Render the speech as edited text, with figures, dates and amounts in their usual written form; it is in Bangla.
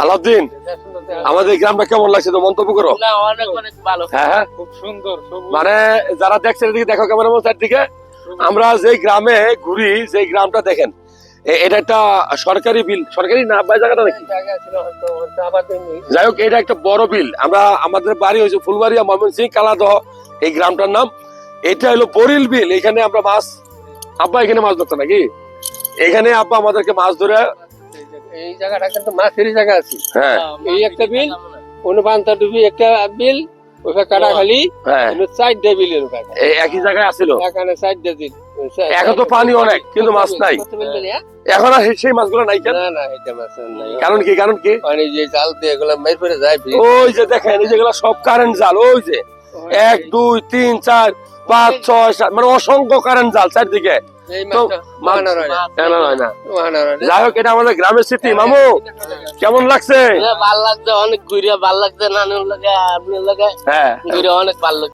আলাউদ্দিন, আমাদের গ্রামটা কেমন লাগছে তো মন্তব্য করো। অনেক অনেক ভালো, হ্যাঁ, খুব সুন্দর। মানে যারা দেখছে এদিকে দেখো কেমন চারদিকে। আমরা যে গ্রামে ঘুরি, যে গ্রামটা দেখেন, এটা একটা সরকারি বিল, সরকারি না বা জায়গাটা নাকি, যাই হোক এটা একটা বড় বিল। আমরা আমাদের বাড়ি হয়েছে ফুলবাড়িয়া, ময়মনসিংহ, কালাদহ এই গ্রামটার নাম। এটা হলো বরিল বিল। এখানে আমরা মাছ, আব্বা এখানে মাছ ধরতো নাকি, এখানে আব্বা আমাদেরকে মাছ ধরে। এই জায়গাটা কিন্তু মাছের জায়গা আছে। হ্যাঁ, এই একটা বিল, অনুপান্তা ডুবি একটা বিল, ওইটা কাটাখালি, হ্যাঁ, 4টা বিলের ওখানে এই একই জায়গায় আছিল। এখানে 4টা বিল। এখন তো পানি অনেক, কিন্তু মাছ নাই। এখন আর সেই মাছগুলো নাই কেন? না না, এটা মাছ নাই। কারণ কি? কারণ কি? মানে যে জাল দিয়ে এগুলো মাছ পড়ে যায়। ওই যে দেখেন, এই যেগুলো সব কারেন্ট জাল। ওই যে 1 2 3 4 5 6 7, মানে অসংখ্য কারেন্ট জাল চারদিকে। এই তো মাছ হয় না। কেন হয় না? ওখানে হয় না। যাই হোক, এটা আমাদের গ্রামের স্মৃতি। মামু কেমন লাগছে? ভাল লাগছে, অনেক ঘুরে ভাল লাগছে, নানুর লাগে, আপনার লাগে হ্যাঁ, ঘুরে অনেক ভালো লাগছে।